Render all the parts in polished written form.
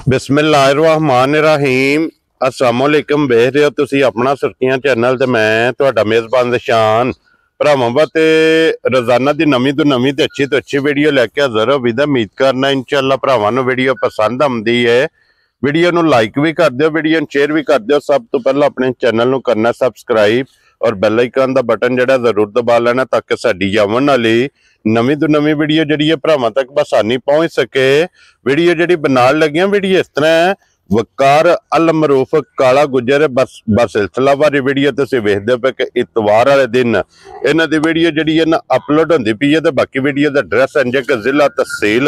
बिस्मिल्लाहिर्रहमानिर्रहीम अस्सलामुअलैकुम। वेख रहे हो तुसी अपना सुर्खियां चैनल ते मैं तुहाडा मेज़बान निशान भरावां वास्ते रोजाना की नवीं तो अच्छी वीडियो लैके हाज़र हो। विदा उम्मीद करना इंशाअल्लाह भरावां नूं वीडियो पसंद आउंदी है। वीडियो नूं लाइक भी कर दिओ, वीडियो नूं शेयर भी कर दिओ। सब तो पहला अपने चैनल नूं करना सबसक्राइब और बैल आइकन दा बटन जिहड़ा जरूर दबा लेना ताकि साडी आवन वाली नवीं तो नवीं वीडियो जिहड़ी है भरावां तक बसानी पहुंच सके। वीडियो जिहड़ी बनाण लगियां वीडियो इस तरह है, वकार अल मरूफ काला गुजर बस सिलसिला वाली वीडियो तुसीं वेखदे पे कि इतवार वाले दिन इन्हां दी वीडियो जिहड़ी है ना अपलोड होंदी पई है। ते बाकी वीडियो दा एड्रैस अंजक जिला तहसील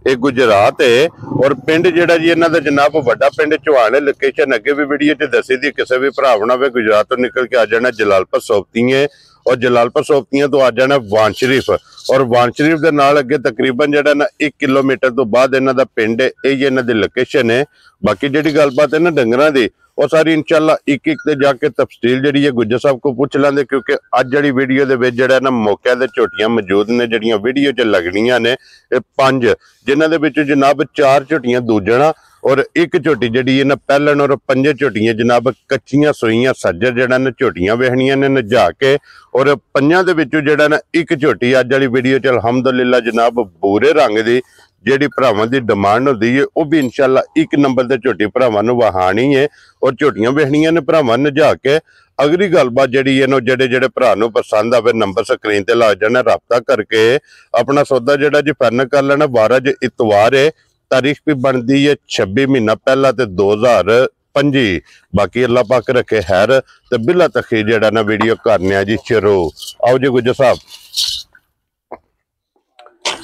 ये गुजरात है और पिंड जिहड़ा जी इन्हां दा जनाब वड्डा पिंड चौहान है। लोकेशन अगे भी वीडियो च दसी दी, किसी भी भरा बनावे गुजरात तो निकल के आ जाना जलालपुर सोबतियां और जलालपुर सोबतियां तो आ जाना वान शरीफ और वान शरीफ के नाल अगे तकरीबन जिहड़ा ना 1 किलोमीटर तो बाद इन्हां दा पिंड है। यही इन्हां दी लोकेशन है। बाकी जिहड़ी गलबात है ना डंगरां दी और सारी इंशाअल्लाह एक ते जाके तफसील जिहड़ी है गुज्जर साहब को पूछ लेंगे, क्योंकि अज जिहड़ी वीडियो दे विच जिहड़ा ना मौके ते झोटियां मौजूद ने जिहड़ियां वीडियो च लगनियां ने ये 5, जिन्हां दे विच जनाब 4 झोटियां दूजणा और 1 झोटी जिहड़ी है ना पहलन और 5 झोटियां जनाब कच्चियां सोईयां सज्जर जिहड़ा ना झोटियां वेखणियां ने नजा के और 5 दे विचों जिहड़ा ना 1 झोटी अज वाली वीडियो च अलहमदुलिल्लाह जनाब भूरे रंग दी जिहड़ी भरावां दी डिमांड होंदी है वह भी इंशाअल्लाह 1 नंबर ते झोटी भरावां नूं वहाणी है और झोटियां वेखणियां ने भरावां नजा के। अगली गलबात जिहड़ी है ना जेडे भरा नूं पसंद आवे नंबर स्क्रीन ते ला जाना, राबता करके अपना सौदा जिहड़ा जी फाइनल कर लेना। 12 ज इतवार है, तारीख भी बनती है 26 महीना पहला ते 2025। बाकी अल्लाह पाक रखे खैर ते बिला तखीर जिहड़ा ना वीडियो करने जी शुरू। आओ जी गुज्जर साहब।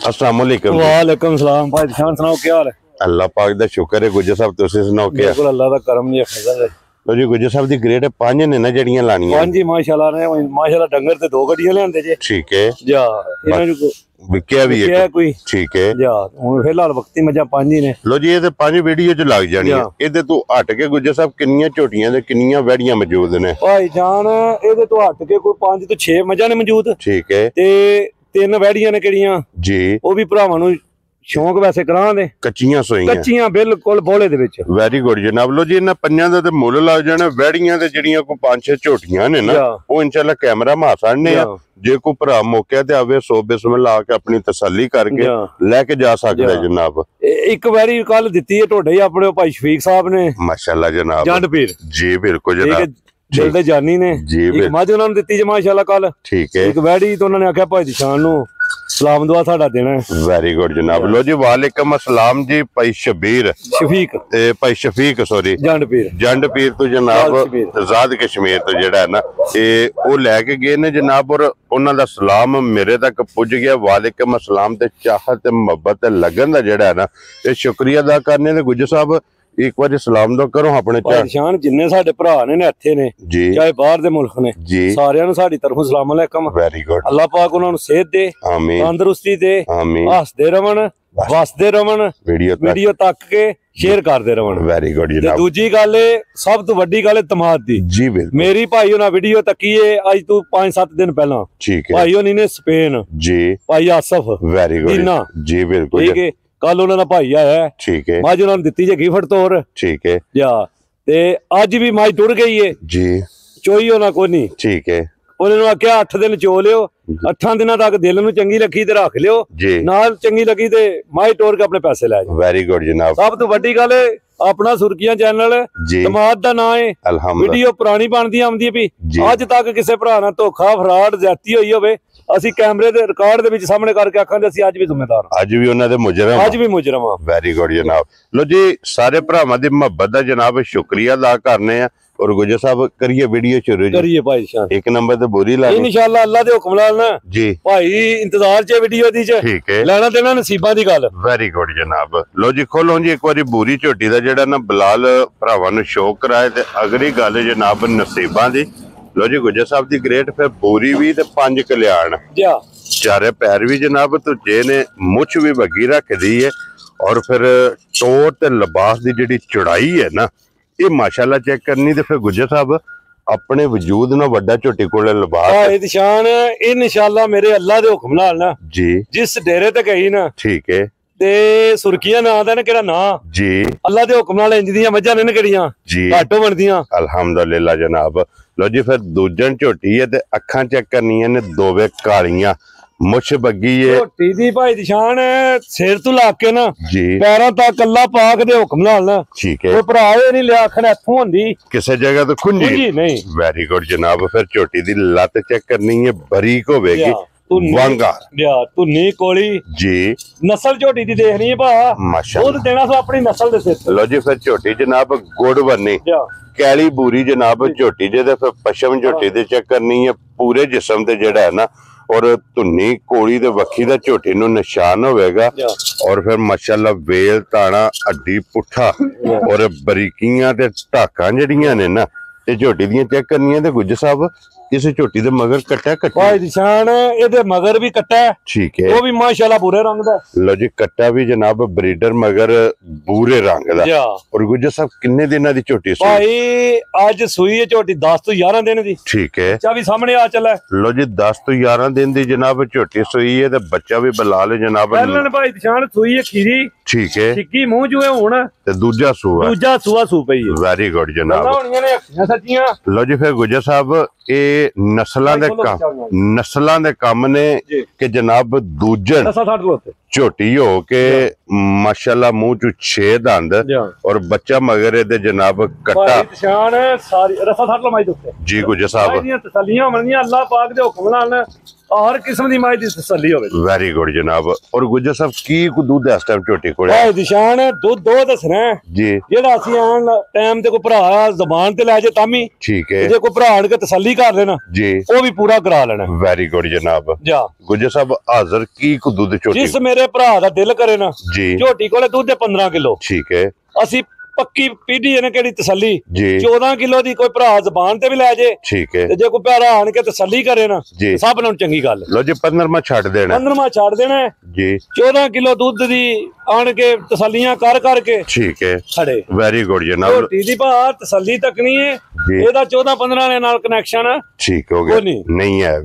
अस्सलाम वालेकुम। वालेकुम सलाम भाई शान, सुनाओ क्या हाल है? अल्लाह पाक दा शुक्र है। गुज्जर साहब तुसीं सुनाओ क्या? बिल्कुल अल्लाह दा करम जी फजल है। लो जी गुज्जर साहब दी ग्रेड 5 ने ना जड़ियां लानियां। 5 जी माशाल्लाह ने माशाल्लाह डंगर ते 2 गड्डियां लेंदे जे। ठीक है जा इना जो विकिया भी है कोई। ठीक है जा हुन फिलहाल वक्ती मजा 5 ही ने। लो जी ये ते 5 वीडियो च लग जानी है। इहदे तो हट के गुज्जर साहब किन्नियां झोटियां ते किन्नियां वैड़ियां मौजूद ने? भाई जान इहदे तो हट के कोई 5 तो 6 मजा ने मौजूद। ठीक है ते 3 वैड़ियां ने किहड़ियां जी वो भी भरावां नूं शौक वैसे करां दे कच्चियां सोईयां कच्चियां बिल्कुल बोले दे विच। वेरी गुड जनाब। लो जी इन्हां 5 दा ते मुल लग जाना। वैड़ियां ते जिहड़ियां कोई 5-6 झोटियां ने ना वो इंशाअल्लाह कैमरा मार साड़ने आ। जे कोई भरा मौके ते आवे 100 बिस्मिल्लाह आके अपनी तसल्ली करके लेके जा सकदा है जनाब। एक बारी कल दित्ती है टोडे ही अपने भाई शफीक साहब ने माशाल्लाह जनाब जंड पीर जी बिल्कुल जनाब दिल दे जानी ने जी एक मज उन्होंने दित्ती जे माशाल्लाह कल। ठीक है एक वैड़ी तो उन्होंने आख्या भाई शान नूं सलाम दुआ साडा देना है। वेरी गुड जनाब। लो जी वालेकुम अस्सलाम जी। भाई शफीक भाई शफीक सॉरी जंड पीर तो जनाब आजाद कश्मीर तो जिहड़ा है ना ये वो लैके गए ने जनाब और उन्हां दा सलाम मेरे तक पुज गया। वालेकुम अस्सलाम ते चाहत ते मुहब्बत ते लगन दा जिहड़ा है ना ये शुक्रिया अदा करने ने। गुज्जर साहब एक बार सलाम दो करो अपने शान जिन्ने साडे भरा ने इत्थे ने चाहे बाहर दे मुल्क ने सारियां नूं साडी तरफों सलाम अलैकुम। Very good. अल्लाह पाक उन्हां नूं सेहत दे, आमीन, तंदुरुस्ती दे, आमीन, हसदे रवन वसदे रवन वीडियो तक के शेयर करदे रवन। वेरी गुड जनाब। दूजी गल सब तो वड्डी गल तमाद दी जी बिल्कुल। मेरी भाई उन्हां वीडियो तकी है अज तू 5-7 दिन पहला। ठीक है भाई होनी ने स्पेन जी भाई आसफ। वेरी गुड जी बिल्कुल ठीक है। कल उन्होंने भाई आया ठीक है मज उन्होंने दित्ती जे गिफ्ट तौर। ठीक है जा ते अज भी मज टुर गई है जी चोई होना कोई नहीं। ठीक है उन्होंने आख्या 8 दिन चो लियो 8 दिनों तक दिल नूं चंगी लगी ते रख लियो नाल चंगी लगी ते मज टोर के अपने पैसे लै जाओ। वेरी गुड जनाब। सब तो वड्डी गल अपना सुर्खियां चैनल दमाद दा नाम है। वीडियो पुरानी बनदी आंदी भी अज तक किसी भरा नाल धोखा फ्रॉड ज्यादती होई होवे ਅਸੀਂ कैमरे दे रिकॉर्ड दे विच सामने करके आखांगे ਅਸੀਂ ਅੱਜ ਵੀ ਜ਼ਿੰਮੇਦਾਰ ਅੱਜ ਵੀ ਉਹਨਾਂ ਦੇ ਮੁਜਰਮ ਅੱਜ ਵੀ ਮੁਜਰਮ ਆ। ਵੈਰੀ ਗੁੱਡ ਜਨਾਬ। ਲੋ ਜੀ ਸਾਰੇ ਭਰਾਵਾਂ ਦੀ ਮੁਹੱਬਤ ਦਾ ਜਨਾਬ ਸ਼ੁਕਰੀਆ ਅਦਾ ਕਰਨੇ ਆ और गुजर साहब करिए वीडियो शुरू करिए भाई शान। 1 नंबर ते बोरी ला इंशाअल्लाह अल्लाह दे हुक्म नाल ना जी भाई इंतजार च वीडियो दी च ठीक है लेना देना नसीबां दी गल। वेरी गुड जनाब। लो जी खोलो जी एक बारी बोरी झोटी दा जेड़ा ना बिलाल भरावां नूं शौक कराए ते अगली गल जनाब नसीबां दी। लो जी गुजर साहब दी ग्रेट फिर बोरी भी ते 5 कल्याण चारे पैर भी जनाब तुझे ने मुछ भी वगी रखदी है और फिर टोर ते लिबास दी जेड़ी चौड़ाई है ना ये माशाल्लाह चेक करनी ते फिर गुजर साहब अपने वजूद ना वड्डा झोटी कोले लिबास शान इंशाअल्लाह मेरे अल्लाह दे हुक्म नाल ना जी जिस डेरे ते गई ना ठीक है ਤੇ ਸੁਰਖੀਆਂ ਨਾਂ ਦਾ ਨਾ ਕਿਹੜਾ ਨਾਂ ਜੀ ਅੱਲਾ ਦੇ ਹੁਕਮ ਨਾਲ ਇੰਜ ਦੀਆਂ ਮੱਝਾਂ ਨੇ ਕਿਹੜੀਆਂ ਜੀ ਘਾਟੋ ਬਣਦੀਆਂ ਅਲਹਮਦੁਲਿਲਾ ਜਨਾਬ। ਲੋ ਜੀ ਫਿਰ ਦੂਜਣ ਝੋਟੀ ਹੈ ਤੇ ਅੱਖਾਂ ਚੈੱਕ ਕਰਨੀਆਂ ਨੇ ਦੋਵੇਂ ਕਾਲੀਆਂ ਮੁੱਛ ਬੱਗੀ ਏ ਝੋਟੀ ਦੀ ਭਾਈ ਦੀ ਸ਼ਾਨ ਸਿਰ ਤੋਂ ਲਾ ਕੇ ਨਾ ਜੀ ਪੈਰਾਂ ਤੱਕ ਅੱਲਾ ਪਾਕ ਦੇ ਹੁਕਮ ਨਾਲ ਨਾ ਠੀਕ ਹੈ ਉਹ ਭਰਾ ਇਹ ਨਹੀਂ ਲਿਆ ਆਖਣ ਇੱਥੋਂ ਹੁੰਦੀ ਕਿਸੇ ਜਗ੍ਹਾ ਤੋਂ ਖੁੰਝੀ ਨਹੀਂ ਵੈਰੀ ਗੁੱਡ ਜਨਾਬ। ਫਿਰ ਝੋਟੀ ਦੀ ਲੱਤ ਚੈੱਕ ਕਰਨੀ ਹੈ ਬਰੀਕ ਹੋਵੇਗੀ ਵਾਂਗਾ ਧੁੰਨੀ ਕੋਲੀ ਜੀ ਨਸਲ ਝੋਟੀ ਦੀ ਦੇਖਣੀ ਹੈ ਭਾ ਮਾਸ਼ਾਅੱਲਾ ਉਹ ਦੇਣਾ ਸੋ ਆਪਣੀ ਨਸਲ ਦੇ ਸਿਰ ਲੋ ਜੀ ਫਿਰ ਝੋਟੀ ਜਨਾਬ ਗੁੜ ਬੰਨੀ ਕੈਲੀ ਬੂਰੀ ਜਨਾਬ ਝੋਟੀ ਜਿਹਦੇ ਫਿਰ ਪਸ਼ਮ ਝੋਟੀ ਦੇ ਚੈੱਕ ਕਰਨੀ ਹੈ ਪੂਰੇ ਜਿਸਮ ਤੇ ਜਿਹੜਾ ਹੈ ਨਾ ਔਰ ਧੁੰਨੀ ਕੋਲੀ ਦੇ ਵੱਖੀ ਦਾ ਝੋਟੀ ਨੂੰ ਨਿਸ਼ਾਨ ਹੋਵੇਗਾ ਔਰ ਫਿਰ ਮਾਸ਼ਾਅੱਲਾ ਵੇਲ ਤਾਣਾ ਅੱਡੀ ਪੁੱਠਾ ਔਰ ਬਰੀਕੀਆਂ ਤੇ ਢਾਕਾਂ ਜਿਹੜੀਆਂ ਨੇ ਨਾ ਇਹ ਝੋਟੀ ਦੀਆਂ ਚੈੱਕ ਕਰਨੀਆਂ ਤੇ ਗੁੱਜ ਸਾਹਿਬ ਕਿਸੇ ਝੋਟੀ ਦੇ ਮਗਰ ਕੱਟਾ ਭਾਈ ਦੀ ਸ਼ਾਨ ਇਹਦੇ ਮਗਰ ਵੀ ਕੱਟਾ ਠੀਕ ਹੈ ਉਹ ਵੀ ਮਾਸ਼ਾਅੱਲਾ ਬੂਰੇ ਰੰਗ ਦਾ ਲੋ ਜੀ ਕੱਟਾ ਵੀ ਜਨਾਬ ਬਰੀਡਰ ਮਗਰ ਬੂਰੇ ਰੰਗ ਦਾ ਔਰ ਗੁੱਜ ਸਾਹਿਬ ਕਿੰਨੇ ਦਿਨਾਂ ਦੀ ਝੋਟੀ ਸੂਈ ਭਾਈ ਅੱਜ ਸੂਈ ਹੈ ਝੋਟੀ 10 ਤੋਂ 11 ਦਿਨ ਦੀ ਠੀਕ ਹੈ ਬੱਚਾ ਵੀ ਸਾਹਮਣੇ ਆ ਚੱਲਾ ਲੋ ਜੀ 10 ਤੋਂ 11 ਦਿਨ ਦੀ ਜਨਾਬ ਝੋਟੀ ਸੂਈ ਹੈ ਤੇ ਬੱਚਾ ਵੀ ਬਲਾਲ ਜਨਾਬ ਪਹਿਲਾਂ ਭਾਈ ਦੀ ਸ਼ਾਨ ਸੂਈ ਹੈ ਖੀਰੀ ਠੀਕ ਹੈ ਸਿੱਕੀ ਮੂੰਹ ਜੂਏ ਹੁਣ ਤੇ ਦੂਜਾ ਸੂਆ ਸੂ ਪਈ ਹੈ ਵੈਰੀ ਗੁੱਡ ਜਨਾਬ ਹੋਣੀਆਂ ਨੇ ਅੱਖਾਂ ਸੱਚੀਆਂ ਲੋ ਜੀ ਫਿਰ ਗੁੱਜਰ ਸਾਹਿਬ ਇਹ ਨਸਲਾਂ ਦੇ ਕੰਮ ਨੇ ਕਿ ਜਨਾਬ ਦੂਜਣ ਝੋਟੀ ਹੋ ਕੇ ਮਾਸ਼ਾਅੱਲਾ ਮੂੰਹ ਚ 6 ਦੰਦ ਔਰ ਬੱਚਾ ਮਗਰ ਇਹਦੇ ਜਨਾਬ ਕੱਟਾ ਨਿਸ਼ਾਨ ਸਾਰੀ ਰਸਾ ਛੱਡ ਲੋ ਮਾਈ ਦੇ ਉੱਤੇ ਜੀ ਗੁੱਜਰ ਸਾਹਿਬ ਇਹਦੀਆਂ ਤਸੱਲੀਆਂ ਹੋਣਗੀਆਂ ਅੱਲਾਹ ਪਾਕ ਦੇ ਹੁਕਮ ਨਾਲ ਹਰ ਕਿਸਮ ਦੀ ਮਾਈ ਦੀ ਤਸੱਲੀ ਹੋਵੇ ਵੈਰੀ ਗੁੱਡ ਜਨਾਬ ਔਰ ਗੁੱਜਰ ਸਾਹਿਬ ਕੀ ਕੋ ਦੁੱਧ ਇਸ ਟਾਈਮ ਝੋਟੀ ਕੋਲ ਹੈ ਨਿਸ਼ਾਨ ਦੁੱਧ ਦੋ ਦੱਸਣਾ ਜੀ ਜਿਹੜਾ ਅਸੀਂ ਆਣ ਟਾਈਮ ਤੇ ਕੋਈ ਭਰਾ ਜ਼ਬਾਨ ਤੇ ਲੈ ਜੇ ਤਾਮੀ ਠੀਕ ਹੈ ਜੇ ਕੋਈ ਭਰਾ ਆਣ ਕੇ ਤਸੱਲੀ ਕਰ ਲੈਣਾ ਜੀ ਉਹ ਵੀ ਪੂਰਾ ਕਰਾ ਲੈਣਾ ਵੈਰੀ ਗੁੱਡ ਜਨਾਬ ਜਾ ਗੁੱਜਰ ਸਾਹਿਬ ਹਾਜ਼ਰ ਕੀ ਕੋ ਦੁੱਧ ਝੋਟੀ ਜਿਸ ਮੇਰੇ ਭਰਾ ਦਾ ਦਿਲ ਕਰੇ ਨਾ ਜੀ ਝੋਟੀ ਕੋਲੇ ਦੁੱਧ 15 ਕਿਲੋ ਠੀਕ ਹੈ ਅਸੀਂ ਪੱਕੀ ਪੀਢੀ ਇਹਨੇ ਕਿਹੜੀ ਤਸੱਲੀ ਜੀ 14 ਕਿਲੋ ਦੀ ਕੋਈ ਭਰਾ ਜ਼ਬਾਨ ਤੇ ਵੀ ਲੈ ਜੇ ਠੀਕ ਹੈ ਤੇ ਜੇ ਕੋਈ ਭਰਾ ਆਣ ਕੇ ਤਸੱਲੀ ਕਰੇ ਨਾ ਸਭ ਨਾਲੋਂ ਚੰਗੀ ਗੱਲ ਲੋ ਜੀ 15ਵਾਂ ਛੱਡ ਦੇਣਾ 15ਵਾਂ ਛੱਡ ਦੇਣਾ ਜੀ 14 ਕਿਲੋ ਦੁੱਧ ਦੀ ਆਣ ਕੇ ਤਸੱਲੀਆਂ ਕਰ ਕਰਕੇ ਠੀਕ ਹੈ ਖੜੇ ਵੈਰੀ ਗੁੱਡ ਜਨਾਬ ਝੋਟੀ ਦੀ ਭਾ ਤਸੱਲੀ ਤੱਕਣੀ ਹੈ ਇਹਦਾ 14-15 ਦੇ ਨਾਲ ਕਨੈਕਸ਼ਨ ਠੀਕ ਹੋ ਗਿਆ ਨਹੀਂ ਹੈ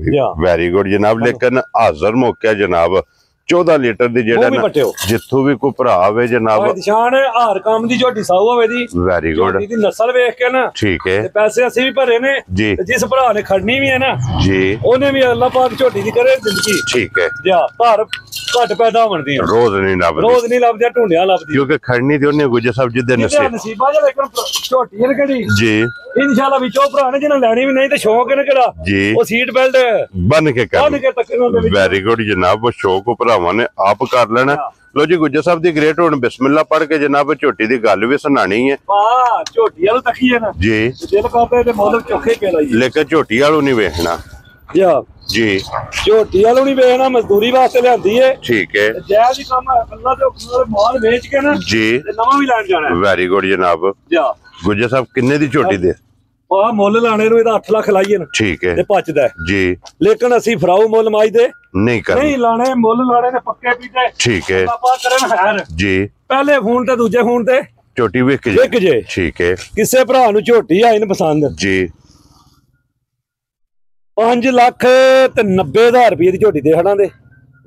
ਵੈਰੀ ਗੁੱਡ ਜਨਾਬ ਲੇਕਿਨ ਹਾਜ਼ਰ ਮੌਕਾ ਜਨਾਬ 14 ਲੀਟਰ ਦੀ ਜਿਹੜਾ ਨਾ ਜਿੱਥੋਂ ਵੀ ਕੋਈ ਭਰਾ ਆਵੇ ਜਨਾਬ ਨਿਸ਼ਾਨ ਹਰ ਕੰਮ ਦੀ ਝੋਟੀ ਸਾਊ ਹੋਵੇ ਦੀ ਵੈਰੀ ਗੁੱਡ ਦੀ ਨਸਲ ਵੇਖ ਕੇ ਨਾ ਠੀਕ ਹੈ ਤੇ ਪੈਸੇ ਅਸੀਂ ਵੀ ਭਰੇ ਨੇ ਤੇ ਜਿਸ ਭਰਾ ਨੇ ਖੜਨੀ ਵੀ ਹੈ ਨਾ ਜੀ ਉਹਨੇ ਵੀ ਅੱਲਾਹ ਪਾਕ ਝੋਟੀ ਦੀ ਕਰੇ ਜ਼ਿੰਦਗੀ ਠੀਕ ਹੈ ਜਾ ਘਰ ਘੱਟ ਪੈਦਾ ਬਣਦੀ ਰੋਜ਼ ਨਹੀਂ ਲੱਭਦੀ ਢੂੰਡਿਆ ਲੱਭਦੀ ਕਿਉਂਕਿ ਖੜਨੀ ਤੇ ਉਹਨੇ ਗੁੱਜਰ ਸਾਹਿਬ ਜਿੱਦੇ ਨਸੀਬਾਂ ਜੇ ਲੇਕਿਨ ਝੋਟੀ ਹੈ ਕਿਹੜੀ ਜੀ ਇਨਸ਼ਾਅੱਲਾ ਵਿੱਚੋਂ ਭਰਾ ਨੇ ਜਿਹਨਾਂ ਲੈਣੀ ਵੀ ਨਹੀਂ ਤੇ ਸ਼ੌਕ ਹੈ ਨਾ ਕਿਹੜਾ ਉਹ ਸੀਟ ਬੈਲਟ ਬੰਨ ਕੇ ਤੱਕਣ ਵੈਰੀ ਗੁੱਡ ਜਨਾਬ ਉਹ ਸ਼ੌਕ ਭਰਾਵਾਂ ਨੇ ਆਪ ਕਰ ਲੈਣਾ ਲੋ ਜੀ ਗੁੱਜਰ ਸਾਹਿਬ ਦੀ ਗ੍ਰੇਟ ਹੁਣ ਬਿਸਮਿਲ੍ਲਾ ਪੜ੍ਹ ਕੇ ਜਨਾਬ ਝੋਟੀ ਦੀ ਗੱਲ ਵੀ ਸੁਣਾਣੀ ਹੈ ਝੋਟੀ ਵਾਲ ਤੱਕੀਏ ਨਾ ਜੀ ਦਿਲ ਕਰਦੇ ਤੇ ਮੁੱਲ ਚੋਖੇ ਕੇ ਲਾਈਏ ਲੇਕਿਨ ਝੋਟੀ ਵਾਲੋਂ ਨਹੀਂ ਵੇਖਣਾ ਜੀ ਝੋਟੀ ਵਾਲੋਂ ਨਹੀਂ ਵੇਖਣਾ ਮਜ਼ਦੂਰੀ ਵਾਸਤੇ ਲਿਆਂਦੀ ਏ ਠੀਕ ਹੈ ਜਾਇਜ਼ ਹੀ ਕੰਮ ਅੱਲਾ ਦੇ ਹੁਕਮ ਨਾਲ ਮਾਲ ਵੇਚ ਕੇ ਨਾ ਜੀ ਨਵਾਂ ਵੀ ਲੈਣ ਜਾਣਾ ਵੈਰੀ ਗੁੱਡ ਜਨਾਬ ਗੁੱਜਰ ਸਾਹਿਬ ਕਿੰਨੇ ਦੀ ਝੋਟੀ ਦੇ ਆ ਮੁੱਲ ਲਾਣੇ ਨੂੰ ਇਹਦਾ 8 ਲੱਖ ਲਾਈਏ ਨਾ ਠੀਕ ਹੈ ਤੇ ਪਚਦਾ ਜੀ ਲੇਕਿਨ ਅਸੀਂ ਫਰਾਉ ਮੁੱਲ ਮਾਈਦੇ ਨਹੀਂ ਲਾਣੇ ਮੁੱਲ ਲਾਣੇ ਨੇ ਪੱਕੇ ਪੀਤੇ ਠੀਕ ਹੈ ਆਪਾਂ ਕਰਨ ਹੈਰ ਜੀ ਪਹਿਲੇ ਫੋਨ ਤੇ ਦੂਜੇ ਫੋਨ ਤੇ ਝੋਟੀ ਵਿਕ ਜੇ ਠੀਕ ਹੈ ਕਿਸੇ ਭਰਾ ਨੂੰ ਝੋਟੀ ਆਈ ਨਾ ਪਸੰਦ ਜੀ 5,90,000 ਰੁਪਏ ਦੀ ਝੋਟੀ ਦੇ ਹੜਾਂ ਦੇ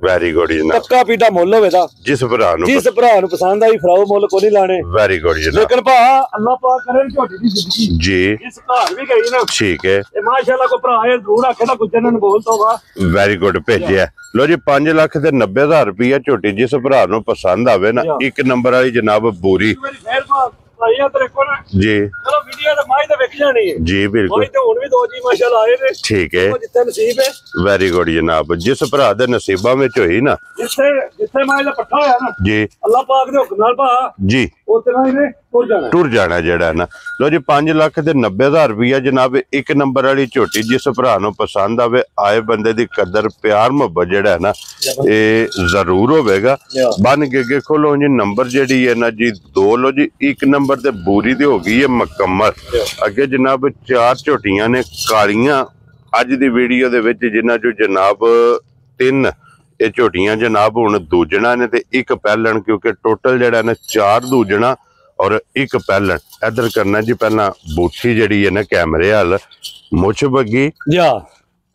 ਵੈਰੀ ਗੁੱਡ ਜਨਾਬ ਪੱਕਾ ਪੀਟਾ ਮੁੱਲ ਹੋਵੇ ਦਾ ਜਿਸ ਭਰਾ ਨੂੰ ਪਸੰਦ ਆਈ ਫਰਾਓ ਮੁੱਲ ਕੋਈ ਨਹੀਂ ਲਾਣੇ ਵੈਰੀ ਗੁੱਡ ਜਨਾਬ ਲੇਕਿਨ ਭਾ ਅੱਲਾਹ ਪਾਕ ਕਰੇ ਝੋਟੀ ਦੀ ਜ਼ਿੰਦਗੀ ਜੀ ਇਸ ਘਰ ਵੀ ਗਈ ਨਾ ਠੀਕ ਹੈ ਤੇ ਮਾਸ਼ਾਅੱਲਾ ਕੋ ਭਰਾ ਇਹ ਜ਼ਰੂਰ ਆਖੇ ਤਾਂ ਗੁੱਜਰ ਨੂੰ ਬੋਲ ਤੋਗਾ ਵੈਰੀ ਗੁੱਡ ਭੇਜਿਆ ਲੋ ਜੀ 5,90,000 ਰੁਪਏ ਝੋਟੀ ਜਿਸ ਭਰਾ ਨੂੰ ਪਸੰਦ ਆਵੇ ਨਾ ਇੱਕ ਨੰਬਰ ਵਾਲੀ ਜਨਾਬ ਬੂਰੀ ਜੀ ਚਲੋ ਵੀਡੀਓ ਤੇ ਮਾਈ ਤੇ ਵੇਖ ਜਾਣੀ ਹੈ ਜੀ ਬਿਲਕੁਲ ਤੇ ਹੁਣ ਵੀ ਦੋ ਜੀ ਮਾਸ਼ਾਅੱਲਾ ਆਏ ਨੇ ਠੀਕ ਹੈ ਜਿੱਥੇ ਨਸੀਬ ਹੈ ਵੈਰੀ ਗੁੱਡ ਜਨਾਬ ਜਿਸ ਭਰਾ ਦੇ ਨਸੀਬਾਂ ਵਿੱਚ ਹੋਈ ਨਾ ਜਿੱਥੇ ਮਾਈ ਦਾ ਪੱਠਾ ਹੋਇਆ ਨਾ ਜੀ ਅੱਲਾਹ ਪਾਕ ਦੇ ਹੁਕਮ ਨਾਲ ਭਾ ਜੀ ਉਤੇ ਨਾਲ ਇਹਨੇ ਟੁਰ ਜਾਣਾ ਜਿਹੜਾ ਨਾ ਲੋ ਜੀ 5,90,000 ਰੁਪਇਆ ਜਨਾਬ ਇੱਕ ਨੰਬਰ ਵਾਲੀ ਝੋਟੀ ਜਿਸ ਭਰਾ ਨੂੰ ਪਸੰਦ ਆਵੇ ਆਏ ਬੰਦੇ ਦੀ ਕਦਰ ਪਿਆਰ ਮੁਹੱਬਤ ਜਿਹੜਾ ਹੈ ਨਾ ਇਹ ਜ਼ਰੂਰ ਹੋਵੇਗਾ ਬਨ ਕੇ ਖੋਲੋ ਜੀ ਨੰਬਰ ਜਿਹੜੀ ਹੈ ਨਾ ਜੀ 2 ਲੋ ਜੀ ਇੱਕ ਨੰਬਰ ਤੇ ਬੂਰੀ ਦੀ ਹੋ ਗਈ ਹੈ ਮੁਕੰਮਲ ਅੱਗੇ ਜਨਾਬ 4 ਝੋਟੀਆਂ ਨੇ ਕਾਲੀਆਂ ਅੱਜ ਦੀ ਵੀਡੀਓ ਦੇ ਵਿੱਚ ਜਿਨ੍ਹਾਂ ਚੋਂ ਜਨਾਬ 3 ਇਹ ਝੋਟੀਆਂ ਜਨਾਬ ਹੁਣ ਦੂਜਣਾ ਨੇ ਤੇ ਇੱਕ ਪਹਿਲਣ ਕਿਉਂਕਿ ਟੋਟਲ ਜਿਹੜਾ ਨਾ 4 ਦੂਜਣਾ ਔਰ ਇੱਕ ਪਹਿਲਣ ਇੱਧਰ ਕਰਨਾ ਜੀ ਪਹਿਲਾਂ ਬੂਠੀ ਜਿਹੜੀ ਹੈ ਨਾ ਕੈਮਰੇ ਹਾਲ ਮੁੱਛ ਬੱਗੀ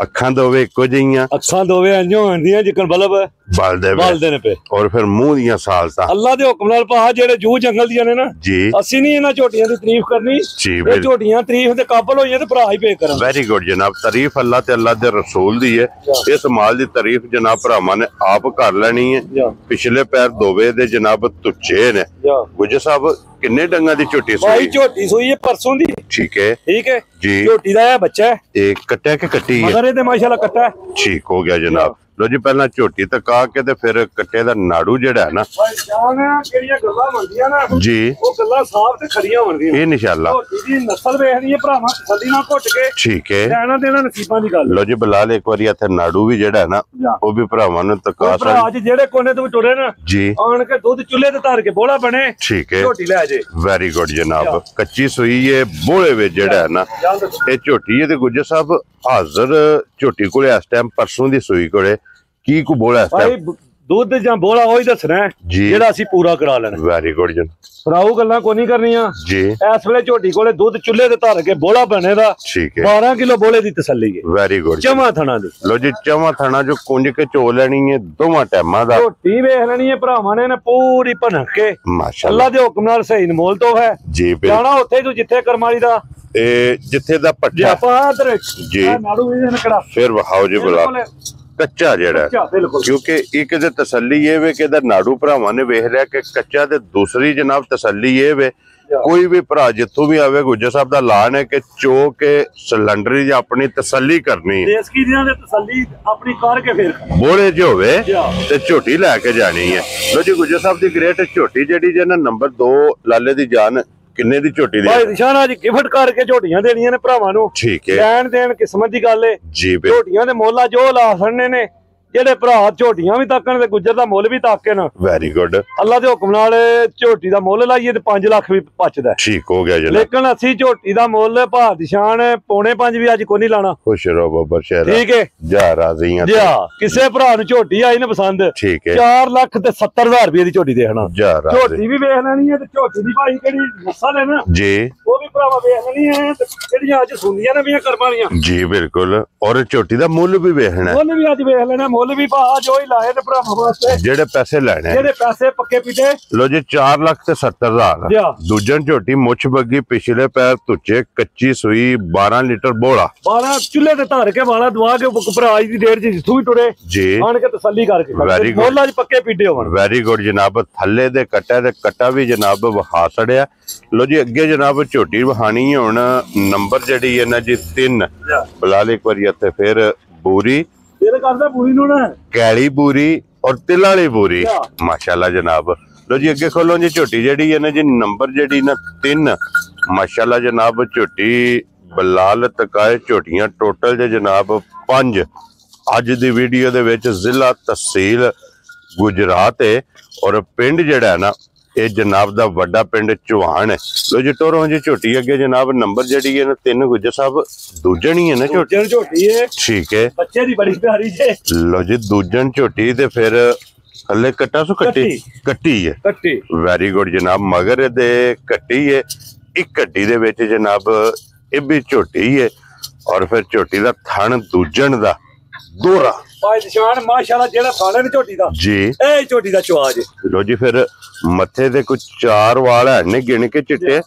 ਅੱਖਾਂ ਦੋਵੇਂ ਇੱਕੋ ਜਿਹੀਆਂ, ਅੱਖਾਂ ਦੋਵੇਂ ਇੰਜ ਹੁੰਦੀਆਂ ਜਿੱਕਣ ਬਲਬ ਬਲਦੇ ਨੇ ਪਏ, ਔਰ ਫਿਰ ਮੂੰਹ ਦੀਆਂ ਸਾਲਤਾਂ ਅੱਲਾ ਦੇ ਹੁਕਮ ਨਾਲ ਭਾ ਜਿਹੜੇ ਜੂ ਜੰਗਲ ਦੀਆਂ ਨੇ ਨਾ ਜੀ, ਅਸੀਂ ਨਹੀਂ ਇਹਨਾਂ ਝੋਟੀਆਂ ਦੀ ਤਾਰੀਫ ਕਰਨੀ, ਇਹ ਝੋਟੀਆਂ ਤਾਰੀਫ ਦੇ ਕਾਬਲ ਹੋਈਆਂ ਤੇ ਭਰਾ ਹੀ ਪੇ ਕਰਨ। ਵੈਰੀ ਗੁੱਡ ਜਨਾਬ, ਤਾਰੀਫ ਅੱਲਾ ਤੇ ਅੱਲਾ ਦੇ ਰਸੂਲ ਦੀ ਹੈ। ਇਸ ਮਾਲ ਦੀ ਤਾਰੀਫ ਜਨਾਬ ਭਰਾਵਾਂ ਨੇ ਆਪ ਕਰ ਲੈਣੀ ਹੈ। ਪਿਛਲੇ ਪੈਰ ਦੋਵੇਂ ਦੇ ਜਨਾਬ ਤੁੱਚੇ ਨੇ। ਗੁੱਜਰ ਸਾਹਿਬ ਕਿੰਨੇ ਡੰਗਾਂ ਦੀ ਝੋਟੀ ਸੂਈ? ਭਾਈ ਝੋਟੀ ਸੂਈ ਹੈ ਪਰਸੋਂ ਦੀ। ਠੀਕ ਹੈ ਜੀ, ਝੋਟੀ ਦਾ ਇਹ ਬੱਚਾ ਹੈ, ਇਹ ਕੱਟਿਆ ਕਿ ਕੱਟੀ ਹੈ? ਮਗਰ ਇਹਦੇ ਮਾਸ਼ਾਅੱਲਾ ਕੱਟਾ ਹੈ। ਠੀਕ ਹੋ ਗਿਆ ਜਨਾਬ। ਲੋ ਜੀ ਪਹਿਲਾਂ ਝੋਟੀ ਤੱਕ ਆ ਕੇ ਤੇ ਫਿਰ ਕੱਟੇ ਦਾ ਨਾੜੂ ਜਿਹੜਾ ਹੈ ਨਾ ਜਿਹੜੀਆਂ ਗੱਲਾਂ ਬਣਦੀਆਂ ਨਾ ਜੀ, ਉਹ ਗੱਲਾਂ ਸਾਫ਼ ਤੇ ਖਰੀਆਂ ਹੋਣਗੀਆਂ। ਇਹ ਇਨਸ਼ਾਅੱਲਾ ਝੋਟੀ ਦੀ ਨਸਲ ਵੇਖਣੀ ਹੈ ਭਰਾਵਾਂ, ਤਸੱਲੀ ਨਾਲ ਘੁੱਟ ਕੇ। ਠੀਕ ਹੈ, ਲੈਣਾ ਦੇਣਾ ਨਸੀਬਾਂ ਦੀ ਗੱਲ। ਲੋ ਜੀ ਬਲਾਲ ਇੱਕ ਵਾਰੀ ਇੱਥੇ ਨਾੜੂ ਵੀ ਜਿਹੜਾ ਹੈ ਨਾ ਉਹ ਵੀ ਭਰਾਵਾਂ ਨੂੰ ਤਕਾ ਭਰਾ ਜਿਹੜੇ ਕੋਨੇ ਤੋਂ ਟੁਰੇ ਨਾ ਜੀ, ਆਣ ਕੇ ਦੁੱਧ ਚੁੱਲ੍ਹੇ ਤੇ ਧਰ ਕੇ ਬੋਲਾ ਬਣੇ। ਠੀਕ ਹੈ, ਝੋਟੀ ਲੈ ਜੇ। ਵੈਰੀ ਗੁੱਡ ਜਨਾਬ। ਕੱਚੀ ਸੂਈ ਹੈ, ਬੋਲੇ ਵਿੱਚ ਜਿਹੜਾ ਹੈ ਨਾ ਇਹ ਝੋਟੀ ਹੈ। ਤੇ ਗੁੱਜਰ ਸਾਹਿਬ ਹਾਜ਼ਰ ਝੋਟੀ ਕੋਲੇ ਇਸ ਟਾਈਮ ਪਰਸੋਂ ਦੀ ਸੂਈ ਕੋਲੇ ਕੀ ਕੋ ਬੋਲਾ ਇਸ ਟਾਈਮ? ਦੁੱਧ ਜਾਂ ਬੋਲਾ ਉਹੀ ਦੱਸਣਾ ਜਿਹੜਾ ਅਸੀਂ ਪੂਰਾ ਕਰਾ ਲੈਣਾ। ਵੈਰੀ ਗੁੱਡ ਜਨਾਬ, ਫਰਾਊ ਗੱਲਾਂ ਕੋਈ ਨਹੀਂ ਕਰਨੀਆਂ ਜੀ। ਇਸ ਵੇਲੇ ਝੋਟੀ ਕੋਲੇ ਦੁੱਧ ਚੁੱਲ੍ਹੇ ਤੇ ਧਰ ਕੇ ਬੋਲਾ ਬਣੇ ਦਾ। ਠੀਕ ਹੈ, 12 ਕਿਲੋ ਬੋਲੇ ਦੀ ਤਸੱਲੀ ਹੈ। Very good. ਚਮਾ ਥਣਾ ਦੀ ਲੋ ਜੀ ਚਮਾ ਥਣਾ ਜੋ ਕੁੰਜ ਕੇ ਚੋ ਲੈਣੀ ਹੈ ਦੋਵਾਂ ਟਾਈਮਾਂ ਦਾ। ਝੋਟੀ ਵੇਖ ਲੈਣੀ ਹੈ ਭਰਾਵਾਂ ਨੇ ਪੂਰੀ ਭਨਕ ਕੇ ਮਾਸ਼ਾਅੱਲਾ ਅੱਲਾ ਦੇ ਹੁਕਮ ਨਾਲ ਸਹੀ ਨਮੋਲ ਤੋਂ ਹੈ ਜੀ। ਜਾਣਾ ਉੱਥੇ ਤੂੰ ਜਿੱਥੇ ਕਰਮਾਲੀ ਦਾ ਇਹ ਜਿੱਥੇ ਦਾ ਪੱਠਾ ਆਪਾਂ ਇਧਰ ਜੀ ਨਾੜੂ ਇਹਨੇ ਕੜਾ ਫਿਰ ਵਹਾਓ ਜੀ ਬੁਲਾ ਕੱਚਾ ਜਿਹੜਾ, ਕਿਉਂਕਿ ਇੱਕ ਤੇ ਤਸੱਲੀ ਇਹ ਵੇ ਕਿ ਇਹਦਾ ਨਾੜੂ ਭਰਾਵਾਂ ਨੇ ਵੇਖ ਲਿਆ ਕਿ ਕੱਚਾ, ਤੇ ਦੂਸਰੀ ਜਨਾਬ ਤਸੱਲੀ ਇਹ ਵੇ ਕੋਈ ਵੀ ਭਰਾ ਜਿੱਥੋਂ ਵੀ ਆਵੇ ਗੁੱਜਰ ਸਾਹਿਬ ਦਾ ਐਲਾਨ ਹੈ ਕਿ ਚੋ ਕੇ ਸਿਲੰਡਰ ਜਾਂ ਆਪਣੀ ਤਸੱਲੀ ਕਰਨੀ ਹੈ। ਦੇਸਕੀ ਦੀਆਂ ਦੇ ਤਸੱਲੀ ਆਪਣੀ ਕਰਕੇ ਫਿਰ ਬੋਲੇ ਚ ਹੋਵੇ ਤੇ ਝੋਟੀ ਲੈ ਕੇ ਜਾਣੀ ਹੈ। ਲੋ ਜੀ ਗੁੱਜਰ ਸਾਹਿਬ ਦੀ ਗ੍ਰੇਟ ਝੋਟੀ ਜਿਹੜੀ ਜੇ ਨਾ ਨੰਬਰ 2 ਲਾਲੇ ਦੀ ਜਾਨ ਕਿੰਨੇ ਦੀ ਝੋਟੀ ਦੀ? ਭਾਈ ਨਿਸ਼ਾਨ ਅੱਜ ਗਿਫਟ ਕਰਕੇ ਝੋਟੀਆਂ ਦੇਣੀਆਂ ਨੇ ਭਰਾਵਾਂ ਨੂੰ। ਠੀਕ ਹੈ, ਲੈਣ ਦੇਣ ਕਿਸਮਤ ਦੀ ਗੱਲ ਏ ਜੀ। ਝੋਟੀਆਂ ਦੇ ਮੁੱਲ ਜੋ ਲਾ ਛੜਨੇ ਨੇ, ਜਿਹੜੇ ਭਰਾ ਝੋਟੀਆਂ ਵੀ ਤਾਕਣ ਤੇ ਗੁੱਜਰ ਦਾ ਮੁੱਲ ਵੀ ਤਾਕੇ ਨਾ। Very good. ਅੱਲਾ ਦੇ ਹੁਕਮ ਨਾਲ ਝੋਟੀ ਦਾ ਮੁੱਲ ਲਾਈਏ ਤੇ 5 ਲੱਖ ਵੀ ਪਚਦਾ। ਠੀਕ ਹੋ ਗਿਆ ਜਨਾਬ। ਲੇਕਿਨ ਅਸੀਂ ਝੋਟੀ ਦਾ ਮੁੱਲ ਭਾਅ ਦੀ ਸ਼ਾਨ 4.5 ਵੀ ਅੱਜ ਕੋਈ ਨਹੀਂ ਲਾਣਾ। ਖੁਸ਼ ਰਹੋ ਬਾਬਾ ਸ਼ਹਿਰਾ। ਠੀਕ ਹੈ, ਜਾ ਰਾਜ਼ੀਆਂ ਜੀ। ਕਿਸੇ ਭਰਾ ਨੂੰ ਝੋਟੀ ਆਈ ਨਾ ਪਸੰਦ, ਠੀਕ ਹੈ, 4 ਲੱਖ ਤੇ 70,000 ਰੁਪਏ ਦੀ ਝੋਟੀ ਦੇਖਣਾ। ਝੋਟੀ ਵੀ ਵੇਖ ਲੈਣੀ ਹੈ ਤੇ ਝੋਟੀ ਦੀ ਭਾਈ ਕਿਹੜੀ ਨਸਲ ਹੈ ਨਾ ਜੀ, ਉਹ ਵੀ ਭਰਾਵਾ ਵੇਖ ਲੈਣੀ ਹੈ ਤੇ ਜਿਹੜੀਆਂ ਅੱਜ ਸੁਣਦੀਆਂ ਨੇ ਵੀ ਕਰਮਾਂ ਵਾਲੀਆਂ ਜੀ। ਬਿਲਕੁਲ। ਔਰ ਝੋਟੀ ਦਾ ਮੁੱਲ ਵੀ ਵੇਖਣਾ, ਮੁੱਲ ਵੀ ਅੱਜ ਵੇਖ ਲੈਣਾ। ਮੁੱਲ ਵੀ ਭਾਅ ਜੋ ਲਾਏ ਤੇ ਭਰਾਵਾਂ ਵਾਸਤੇ ਜਿਹੜੇ ਪੈਸੇ ਲੈਣੇ, ਜਿਹੜੇ ਪੈਸੇ ਪੱਕੇ ਪੀਟੇ। ਲੋ ਜੀ 4 ਲੱਖ ਤੇ 70,000। ਦੂਜਨ ਝੋਟੀ ਮੁੱਛ ਬੱਗੀ, ਪਿਛਲੇ ਪੈਰ ਤੁੱਚੇ, ਕੱਚੀ ਸੂਈ, 12 ਲੀਟਰ ਬੋਲਾ, 12 ਚੁੱਲ੍ਹੇ ਤੇ ਧਰ ਕੇ ਵਾਲਾ ਦਵਾ ਕੇ ਭਰਾ ਦੀ ਡੇਢ ਚ ਜਿੱਥੋਂ ਵੀ ਟੁਰੇ ਜੀ, ਆਣ ਕੇ ਤਸੱਲੀ ਕਰਕੇ ਮੁੱਲ ਅੱਜ ਪੱਕੇ ਪੀਟੇ ਹੋਣ। ਵੈਰੀ ਗੁੱਡ ਜਨਾਬ। ਥੱਲੇ ਦੇ ਕੱਟਾ ਤੇ ਕੱਟਾ ਵੀ ਜਨਾਬ ਵਹਾ ਛੜਿਆ। ਲੋ ਜੀ ਅੱਗੇ ਜਨਾਬ ਝੋਟੀ ਵਹਾਣੀ ਹੁਣ ਨੰਬਰ ਜਿਹੜੀ ਹੈ ਨਾ ਜੀ 3 ਬਲਾਲ ਇੱਕ ਵਾਰੀ ਇੱਥੇ ਫਿਰ ਬੂਰੀ ਕਰਦਾ ਪੂਰੀ ਨੂੰ ਨਾ ਕੈਲੀ ਬੂਰੀ ਔਰ ਤਿਲ ਵਾਲੀ ਬੂਰੀ। ਮਾਸ਼ਾਅੱਲਾ ਜਨਾਬ। ਲੋ ਜੀ ਅੱਗੇ ਖੋਲੋ ਜੀ ਝੋਟੀ ਜਿਹੜੀ ਹੈ ਨਾ ਜੀ ਨੰਬਰ ਜਿਹੜੀ ਨਾ 3 ਮਾਸ਼ਾਅੱਲਾ ਜਨਾਬ। ਝੋਟੀ ਬਲਾਲ ਤਕਾਏ ਝੋਟੀਆਂ ਟੋਟਲ ਜੇ ਜਨਾਬ 5 ਅੱਜ ਦੀ ਵੀਡੀਓ ਦੇ ਵਿੱਚ ਜ਼ਿਲ੍ਹਾ ਤਹਿਸੀਲ ਗੁਜਰਾਤ ਹੈ ਔਰ ਪਿੰਡ ਜਿਹੜਾ ਨਾ ਇਹ ਜਨਾਬ ਦਾ ਵੱਡਾ ਪਿੰਡ ਚੌਹਾਨ ਹੈ। ਲੋ ਜੀ ਟੋਰੋਂ ਜੀ ਝੋਟੀ ਅੱਗੇ ਜਨਾਬ ਨੰਬਰ ਜਿਹੜੀ ਹੈ ਨਾ 3 ਗੁੱਜਰ ਸਾਹਿਬ ਦੂਜਣ ਹੀ ਹੈ ਨਾ ਝੋਟੀ ਹੈ। ਠੀਕ ਹੈ, ਬੱਚੇ ਦੀ ਬੜੀ ਪਿਆਰੀ ਜੇ। ਲੋ ਜੀ ਦੂਜਣ ਝੋਟੀ ਤੇ ਫਿਰ ਥੱਲੇ ਕੱਟਾ ਸੋ ਕੱਟੀ ਹੈ। ਕੱਟੀ ਵੈਰੀ ਗੁੱਡ ਜਨਾਬ। ਮਗਰ ਇਹਦੇ ਕੱਟੀ ਹੈ। ਇੱਕ ਕੱਟੀ ਦੇ ਵਿੱਚ ਜਨਾਬ ਇਹ ਵੀ ਝੋਟੀ ਹੈ ਔਰ ਫਿਰ ਝੋਟੀ ਦਾ ਥਣ ਦੂਜਣ ਦਾ ਦੋਹਰਾ। ਭਾਈ ਨਿਸ਼ਾਨ ਮਾਸ਼ਾਅੱਲਾ ਜਿਹੜਾ ਥਾਣੇ ਦੀ ਝੋਟੀ ਦਾ ਜੀ, ਇਹ ਝੋਟੀ ਦਾ ਚਵਾਜ। ਲੋ ਜੀ ਫਿਰ ਮੱਥੇ ਦੇ ਕੁਝ 4 ਵਾਲ ਨੇ ਗਿਣ ਕੇ ਚਿੱਟੇ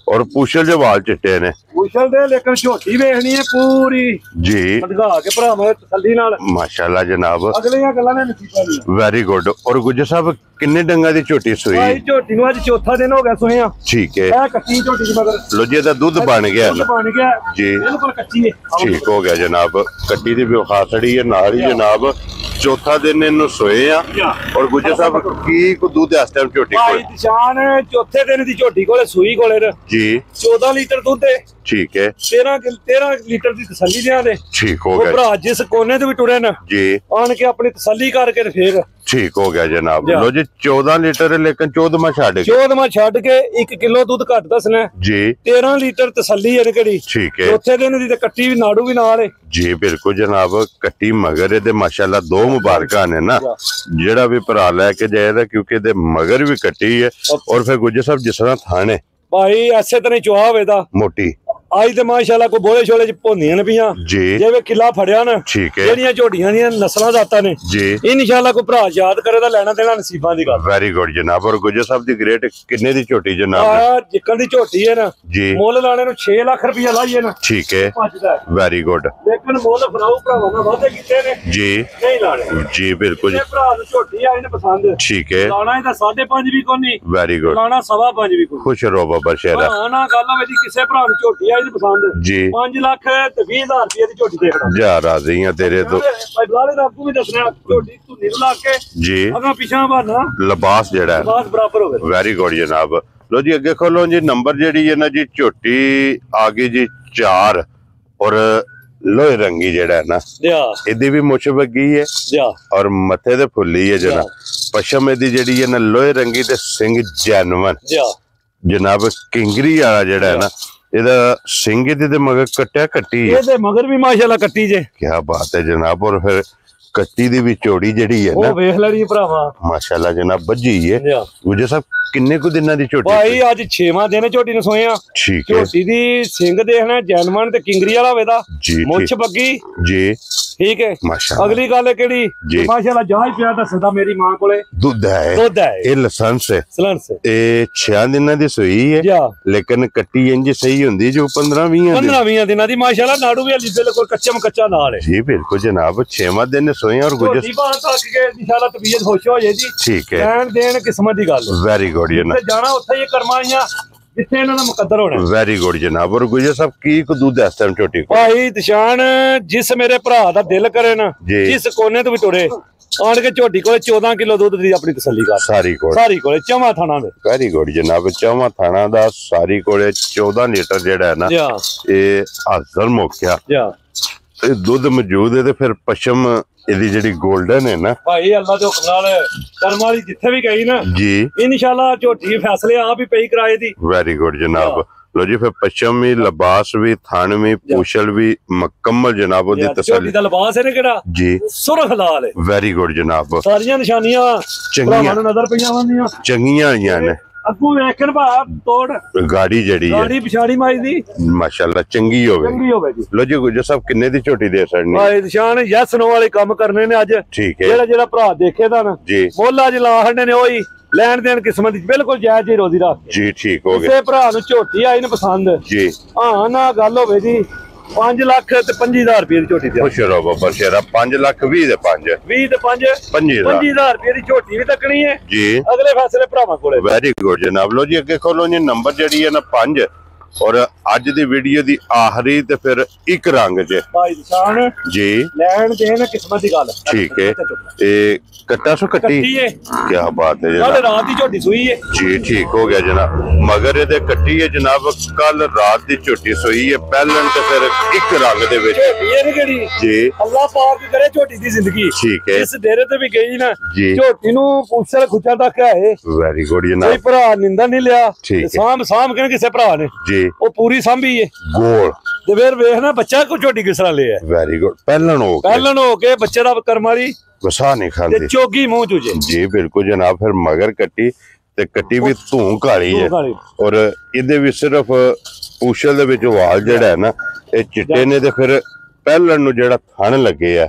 ਔਰ ਪੁੱਛਲ ਦੇ ਵਾਲ ਚਿੱਟੇ ਨੇ। ਪੁੱਛਲ ਦੇ ਲੇਕਿਨ ਝੋਟੀ ਵੇਖਣੀ ਹੈ ਪੂਰੀ ਜੀ, ਵਧਾ ਕੇ ਭਰਾਵਾਂ ਤਸੱਲੀ ਨਾਲ। ਮਾਸ਼ਾਅੱਲਾ ਜਨਾਬ। ਅਗਲੀਆਂ ਗੱਲਾਂ ਨੇ ਨਸੀਬਾਂ ਦੀਆਂ। Very good. ਔਰ ਗੁੱਜਰ ਸਾਹਿਬ ਕਿੰਨੇ ਡੰਗਾ ਦੀ ਝੋਟੀ ਸੂਈ? ਭਾਈ ਝੋਟੀ ਨੂੰ ਅੱਜ ਚੌਥਾ ਦਿਨ ਹੋ ਗਿਆ ਸੋਇਆ। ਠੀਕ ਹੈ, ਇਹ ਕੱਚੀ ਝੋਟੀ ਦੀ ਮਗਰ ਲੋ ਜੀ ਇਹਦਾ ਦੁੱਧ ਬਣ ਗਿਆ ਜੀ। ਬਿਲਕੁਲ ਕੱਚੀ ਹੈ। ਠੀਕ ਹੋ ਗਿਆ ਜਨਾਬ। ਕੱਟੀ ਦੀ ਵੀ ਖਾਸੜੀ ਹੈ ਨਾਲ ਹੀ ਜਨਾਬ। ਚੌਥਾ ਦਿਨ ਇਹਨੂੰ ਸੋਏ ਆ। ਔਰ ਗੁੱਜਰ ਸਾਹਿਬ ਕੀ ਕੋ ਦੁੱਧ ਇਸ ਟਾਈਮ ਝੋਟੀ ਕੋਲ? ਭਾਈ ਨਿਸ਼ਾਨ ਚੌਥੇ ਦਿਨ ਦੀ ਝੋਟੀ ਕੋਲੇ ਸੂਈ ਕੋਲੇ ਜੀ 14 ਲੀਟਰ ਦੁੱਧ ਹੈ। ਠੀਕ ਹੈ, 13 ਲੀਟਰ ਦੀ ਤਸੱਲੀ ਦਿਆਂ ਦੇ। ਠੀਕ ਹੋ ਗਿਆ ਭਰਾ ਜਿਸ ਕੋਨੇ ਤੇ ਵੀ ਟੁਰੇ ਨਾ ਜੀ ਆਣ ਕੇ ਆਪਣੀ ਤਸੱਲੀ ਕਰਕੇ ਤੇ ਫੇਰ ਠੀਕ ਹੋ ਗਿਆ ਜਨਾਬ। ਲੋ ਜੀ 14 ਲੀਟਰ ਹੈ ਲੇਕਿਨ 14ਵਾਂ ਛੱਡ ਕੇ 14ਵਾਂ ਛੱਡ ਕੇ 1 ਕਿਲੋ ਦੁੱਧ ਘੱਟ ਦੱਸਣਾ ਜੀ। 13 ਲੀਟਰ ਤਸੱਲੀ ਹੈ ਕਿਹੜੀ। ਠੀਕ ਹੈ, ਚੌਥੇ ਦਿਨ ਦੀ ਤੇ ਕੱਟੀ ਵੀ ਨਾੜੂ ਵੀ ਨਾਲ ਹੈ ਜੀ। ਬਿਲਕੁਲ ਜਨਾਬ। ਕੱਟੀ ਮਗਰ ਇਹਦੇ ਮਾਸ਼ਾਅੱਲਾ 2 ਮੁਬਾਰਕਾਂ ਨੇ ਨਾ ਜਿਹੜਾ ਵੀ ਭਰਾ ਲੈ ਕੇ ਜਾਏਗਾ, ਕਿਉਂਕਿ ਇਹਦੇ ਮਗਰ ਵੀ ਕੱਟੀ ਹੈ ਔਰ ਫਿਰ ਗੁੱਜਰ ਸਾਹਿਬ ਜਿਸ ਤਰ੍ਹਾਂ ਥਾਣੇ ਭਾਈ ਐਸੇ ਤਰ੍ਹਾਂ ਚੁਆ ਹੋਵੇ ਦਾ ਮੋਟੀ ਅੱਜ ਤੇ ਮਾਸ਼ਾਅੱਲਾ ਕੋਈ ਬੋਲੇ ਛੋਲੇ ਚ ਭੋਨੀਆਂ ਨੇ ਪਈਆਂ ਜੀ, ਜਿਵੇਂ ਕਿਲਾ ਫੜਿਆ ਨਾ, ਠੀਕ ਹੈ, ਜਿਹੜੀਆਂ ਝੋਟੀਆਂ ਦੀਆਂ ਨਸਲਾਂ ਦਾਤਾਂ ਨੇ ਜੀ, ਇਨਸ਼ਾਅੱਲਾ ਕੋਈ ਭਰਾ ਯਾਦ ਕਰੇ ਤਾਂ ਲੈਣਾ ਦੇਣਾ ਨਸੀਬਾਂ ਦੀ ਗੱਲ। ਵੈਰੀ ਗੁੱਡ ਜਨਾਬ। ਔਰ ਗੁੱਜਰ ਸਾਹਿਬ ਦੀ ਗ੍ਰੇਟ ਕਿੰਨੇ ਦੀ ਝੋਟੀ ਜਨਾਬ? ਆ ਜਿੱਕਣ ਦੀ ਝੋਟੀ ਹੈ ਨਾ ਜੀ, ਮੁੱਲ ਲਾਣੇ ਨੂੰ 6 ਲੱਖ ਰੁਪਇਆ ਲਾਈਏ ਨਾ, ਠੀਕ ਹੈ, ਭੱਜਦਾ। Very good. ਲੇਕਿਨ ਮੁੱਲ ਫਰਾਉ ਭਰਾਵਾਂ ਨਾਲ ਵਾਅਦੇ ਕੀਤੇ ਨੇ ਜੀ, ਨਹੀਂ ਲਾਣੇ ਜੀ ਬਿਲਕੁਲ, ਇਹ ਭਰਾ ਨੂੰ ਝੋਟੀ ਆਈ ਨੇ ਪਸੰਦ, ਠੀਕ ਹੈ, ਲਾਣਾ ਇਹਦਾ 5.5 ਵੀ ਕੋਈ ਨਹੀਂ, ਵੈਰੀ ਗੁੱਡ, ਲਾਣਾ 5.5 ਵੀ ਕੋਈ। ਖੁਸ਼ ਰਹੋ ਬਾਬਾ ਸ਼ੇਰਾ। ਹਾਂ ਨਾ ਗੱਲ ਹੋਵੇ ਜੀ ਕਿਸੇ ਭਰਾ ਨੂੰ ਝੋਟੀ ਆਈ ਨੇ ਪਸੰਦ, ਜੀ, 5 ਲੱਖ ਤੇ 20,000 ਰੁਪਏ ਦੀ ਝੋਟੀ ਦੇਖਣਾ ਜਾ ਰਾਜ਼ੀ ਆ ਤੇਰੇ ਤੋਂ ਲਾਲੇ ਦਾ ਆਪੂ ਵੀ ਦੱਸਣਾ ਝੋਟੀ ਧੁੰਨੀ ਨੂੰ ਲਾ ਕੇ ਜੀ, ਅਗਾ ਪਿਛਾਂ ਬਹਾਨਾ ਲਿਬਾਸ ਜਿਹੜਾ ਬਾਸ ਬਰਾਬਰ ਹੋਵੇ। ਵੈਰੀ ਗੁੱਡ ਜਨਾਬ। ਲੋ ਜੀ ਅੱਗੇ ਖੋਲੋ ਜੀ, ਨੰਬਰ ਜਿਹੜੀ ਹੈ ਨਾ ਜੀ ਝੋਟੀ ਆ ਗਈ ਜੀ 4 ਔਰ ਲੋਹੇ ਰੰਗੀ ਜਿਹੜਾ ਹੈ ਨਾ ਇਹਦੀ ਵੀ ਮੁੱਛ ਵੱਗੀ ਹੈ ਔਰ ਮੱਥੇ ਤੇ ਫੁੱਲੀ ਹੈ ਜਨਾਬ। ਪਸ਼ਮ ਇਹਦੀ ਜਿਹੜੀ ਹੈ ਨਾ ਲੋਹੇ ਰੰਗੀ ਤੇ ਸਿੰਘ ਜੈਨੂਨ ਜਨਾਬ। ਕਿੰਗਰੀ ਵਾਲਾ ਜਿਹੜਾ ਹੈ ਨਾ ਇਹਦਾ ਸਿੰਘ ਇਹਦੇ ਤੇ ਮਗਰ ਕੱਟਿਆ ਕੱਟੀ ਹੈ, ਇਹਦੇ ਮਗਰ ਵੀ ਮਾਸ਼ਾਅੱਲਾ ਕੱਟੀ ਜੇ, ਕੀ ਬਾਤ ਹੈ ਜਨਾਬ। ਔਰ ਫਿਰ ਕੱਟੀ ਦੀ ਵੀ ਚੋੜੀ ਜਿਹੜੀ ਹੈ ਨਾ ਉਹ ਵੇਖ ਲੈਣੀ ਭਰਾਵਾ ਮਾਸ਼ਾਅੱਲਾ ਜਨਾਬ ਵੱਜੀ ਹੈ। ਗੁਜਰ ਸਾਹਿਬ ਕਿੰਨੇ ਕੁ ਦਿਨਾਂ ਦੀ ਝੋਟੀ? ਭਾਈ ਅੱਜ 6ਵਾਂ ਦਿਨ ਝੋਟੀ ਨੂੰ ਸੋਏ ਆ। ਠੀਕ ਹੈ, ਝੋਟੀ ਦੀ ਸਿੰਘ ਦੇਖਣਾ ਜੈਨੂਨ ਤੇ ਕਿੰਗਰੀ ਵਾਲਾ ਹੋਵੇਦਾ, ਮੁੱਛ ਬੱਗੀ ਜੀ, ਠੀਕ ਹੈ। ਮਾਸ਼ਾਅੱਲਾ ਅਗਲੀ ਗੱਲ ਹੈ ਕਿਹੜੀ ਮਾਸ਼ਾਅੱਲਾ ਜਹਾਜ਼ ਪਿਆ ਦੱਸਦਾ ਮੇਰੀ ਮਾਂ ਕੋਲੇ ਦੁੱਧ ਹੈ, ਇਹ ਲਾਇਸੈਂਸ ਹੈ, ਇਹ 6 ਦਿਨਾਂ ਦੀ ਸੂਈ ਹੈ ਲੇਕਿਨ ਕੱਟੀ ਇੰਜ ਸਹੀ ਹੁੰਦੀ ਜੋ 15-20 ਦਿਨਾਂ ਦੀ ਮਾਸ਼ਾਅੱਲਾ। ਨਾੜੂ ਵੀ ਹਲੀ ਬਿਲਕੁਲ ਕੱਚਾ ਨਾਲ ਹੈ ਜੀ ਬਿਲਕੁਲ ਜਨਾਬ। 6ਵਾਂ ਦਿਨ ਸੋਏ ਔਰ ਗੁਜਰ ਤੱਕ ਕੇ ਇਨਸ਼ਾਅੱਲਾ ਤਬੀਅਤ ਖੁਸ਼ ਹੋ ਜਾਏਗੀ, ਠੀਕ ਹੈ, ਲੈਣ ਦੇਣ ਕਿਸਮਤ ਦੀ ਗੱਲ। ਵੈਰੀ ਗੁੱਡ ਜਨਾਬ। ਜਾਣਾ ਉੱਥੇ ਹੀ ਕਰਮਾਈਆਂ ਜਿੱਥੇ ਇਹਨਾਂ ਦਾ ਮੁਕੱਦਰ ਹੋਣਾ। ਵੈਰੀ ਗੁੱਡ ਜਨਾਬ। ਔਰ ਗੁਜਰ ਸਾਹਿਬ ਕੀ ਕੁ ਦੁੱਧ ਇਸ ਟਾਈਮ ਝੋਟੀ ਕੋਲ? ਭਾਈ ਨਿਸ਼ਾਨ ਜਿਸ ਮੇਰੇ ਭਰਾ ਦਾ ਦਿਲ ਕਰੇ ਨਾ, ਜਿਸ ਕੋਨੇ ਤੋਂ ਵੀ ਟੁਰੇ ਆਣ ਕੇ ਝੋਟੀ ਕੋਲੇ 14 ਕਿਲੋ ਦੁੱਧ ਦੀ ਆਪਣੀ ਤਸੱਲੀ ਕਰ। ਸਾਰੀ ਕੋਲੇ ਚੌਵਾਂ ਥਾਣਾ ਦੇ। ਵੈਰੀ ਗੁੱਡ ਜਨਾਬ। ਚੌਵਾਂ ਥਾਣਾ ਦਾ ਸਾਰੀ ਕੋਲੇ 14 ਲੀਟਰ ਜਿਹੜਾ ਹੈ ਨਾ ਇਹ ਹਾਜ਼ਰ ਮੁੱਕਿਆ ਇਹ ਦੁੱਧ ਮੌਜੂਦ ਹੈ। ਤੇ ਫਿਰ ਪਸ਼ਮ ਇਹਦੀ ਜਿਹੜੀ 골ਡਨ ਹੈ ਨਾ ਭਾਈ ਅੱਲਾ ਦੇ ਹੁਕਮ ਨਾਲ ਕਰਮ ਵਾਲੀ ਜਿੱਥੇ ਵੀ ਗਈ ਨਾ ਜੀ ਇਨਸ਼ਾਅੱਲਾ ਝੋਟੀ ਫੈਸਲੇ ਆਪ ਹੀ ਪਈ ਕਿਰਾਏ ਦੀ। ਵੈਰੀ ਗੁੱਡ ਜਨਾਬ। ਲੋ ਜੀ ਫਿਰ ਪਸ਼ਮ ਵੀ, ਲਿਬਾਸ ਵੀ, ਥਣ ਵੀ, ਪੂਛਲ ਵੀ ਮੁਕੰਮਲ ਜਨਾਬ। ਉਹਦੀ ਤਸੱਲੀ ਦਾ ਲਿਬਾਸ ਹੈ ਨਾ ਕਿਹੜਾ ਜੀ ਸੁਰਖ ਲਾਲ ਹੈ। ਵੈਰੀ ਗੁੱਡ ਜਨਾਬ। ਸਾਰੀਆਂ ਨਿਸ਼ਾਨੀਆਂ ਚੰਗੀਆਂ ਨਜ਼ਰ ਪਈਆਂ ਹੁੰਦੀਆਂ, ਚੰਗੀਆਂ ਆਈਆਂ ਨੇ। ਅੱਗੋਂ ਵੇਖਣ ਭਾ ਤੋੜ ਗਾੜੀ ਜਿਹੜੀ ਹੈ ਗਾੜੀ ਪਿਛਾੜੀ ਮਾਈ ਦੀ ਮਾਸ਼ਾਅੱਲਾ ਚੰਗੀ ਹੋਵੇ ਜੀ। ਲੋ ਜੀ ਗੁਜਰ ਸਾਹਿਬ ਕਿੰਨੇ ਦੀ ਝੋਟੀ ਦੇ ਸਕਣੀ? ਭਾਈ ਨਿਸ਼ਾਨ ਯੈਸ ਨੋ ਵਾਲੇ ਕੰਮ ਕਰਨੇ ਨੇ ਅੱਜ, ਠੀਕ ਹੈ। ਜਿਹੜਾ ਭਰਾ ਦੇਖੇਦਾ ਨਾ ਜੀ ਮੁੱਲ ਅੱਜ ਲਾ ਹੰਨੇ ਨੇ ਉਹੀ ਲੈਣ ਦੇਣ ਕਿਸਮਤ ਦੀ ਬਿਲਕੁਲ ਜਾਇਜ਼ ਜੀ ਰੋਜ਼ੀ ਰੱਖ ਜੀ। ਠੀਕ ਹੋ ਗਿਆ। ਕਿਸੇ ਭਰਾ ਨੂੰ ਝੋਟੀ ਆਈ ਨੇ ਪਸੰਦ ਜੀ ਹਾਂ ਨਾ ਗੱਲ ਹੋਵੇ ਜੀ 5 ਲੱਖ ਤੇ 25,000 ਰੁਪਏ ਦੀ ਝੋਟੀ ਦੇ। ਖੁਸ਼ ਰਹੋ ਬਾਬਾ ਸ਼ੇਰਾ। 5 ਲੱਖ 20 ਦੇ 5 20 ਤੇ 5 25,000 ਰੁਪਏ ਦੀ ਝੋਟੀ ਵੀ ਤੱਕਣੀ ਹੈ ਜੀ। ਅਗਲੇ ਫੈਸਲੇ ਭਰਾਵਾਂ ਕੋਲੇ। ਵੈਰੀ ਗੁੱਡ ਜਨਾਬ। ਲੋ ਜੀ ਅੱਗੇ ਖੋਲੋ ਜੀ ਨੰਬਰ ਜਿਹੜੀ ਹੈ ਨਾ 5 ਔਰ ਅੱਜ ਦੀ ਵੀਡੀਓ ਦੀ ਆਖਰੀ ਤੇ ਫਿਰ ਇੱਕ ਰੰਗ ਚ ਭਾਈ ਨਿਸ਼ਾਨ ਜੀ ਲੈਣ ਦੇਣ ਕਿਸਮਤ ਦੀ ਗੱਲ। ਠੀਕ ਹੈ। ਇਹ ਕੱਟਾ ਸੋ ਕੱਟੀ ਕੀ ਬਾਤ ਹੈ ਜਨਾਬ। ਰਾਤ ਦੀ ਝੋਟੀ ਸੂਈ ਹੈ ਜੀ। ਠੀਕ ਹੋ ਗਿਆ ਜਨਾਬ। ਮਗਰ ਇਹਦੇ ਕੱਟੀ ਹੈ ਜਨਾਬ। ਕੱਲ ਰਾਤ ਦੀ ਝੋਟੀ ਸੂਈ ਹੈ ਪਹਿਲਣ ਤੇ ਫਿਰ ਇੱਕ ਰੰਗ ਦੇ ਵਿੱਚ ਇਹ ਕਿਹੜੀ ਜੀ ਅੱਲਾਹ ਪਾਕ ਕਰੇ ਝੋਟੀ ਦੀ ਜ਼ਿੰਦਗੀ। ਠੀਕ ਹੈ। ਇਸ ਡੇਰੇ ਤੇ ਵੀ ਗਈ ਨਾ ਝੋਟੀ ਨੂੰ ਪੁੱਛਲ ਖੁੱਚਾ ਤੱਕ ਆਏ। ਵੈਰੀ ਗੁੱਡ ਜਨਾਬ। ਕੋਈ ਭਰਾ ਨਿੰਦਾ ਨਹੀਂ ਲਿਆ ਸਾਂਭ ਕੇ ਕਿਸੇ ਭਰਾ ਨੇ ਜੀ ਉਹ ਪੂਰੀ ਸਾਂਭੀ ਹੈ ਗੋਲ ਤੇ ਫਿਰ ਵੇਖਣਾ ਬੱਚਾ ਕੋ ਝੋਟੀ ਕਿਸ ਤਰ੍ਹਾਂ ਲਿਆ। Very good. ਪਹਿਲਣ ਹੋ ਕੇ ਬੱਚੇ ਦਾ ਕਰਮ ਵਾਲੀ ਵਸਾ ਨਹੀਂ ਖਾਂਦੀ ਤੇ ਚੋਗੀ ਮੂੰਹ ਚੁਜੇ ਜੀ ਬਿਲਕੁਲ ਜਨਾਬ। ਫਿਰ ਮਗਰ ਕੱਟੀ ਤੇ ਕੱਟੀ ਵੀ ਧੂੰ ਕਾਲੀ ਹੈ ਔਰ ਇਹਦੇ ਵੀ ਸਿਰਫ ਪੂਛਲ ਦੇ ਵਿੱਚ ਵਾਲ ਜਿਹੜਾ ਹੈ ਨਾ ਇਹ ਚਿੱਟੇ ਨੇ ਤੇ ਫਿਰ ਪਹਿਲਣ ਨੂੰ ਜਿਹੜਾ ਥਣ ਲੱਗੇ ਆ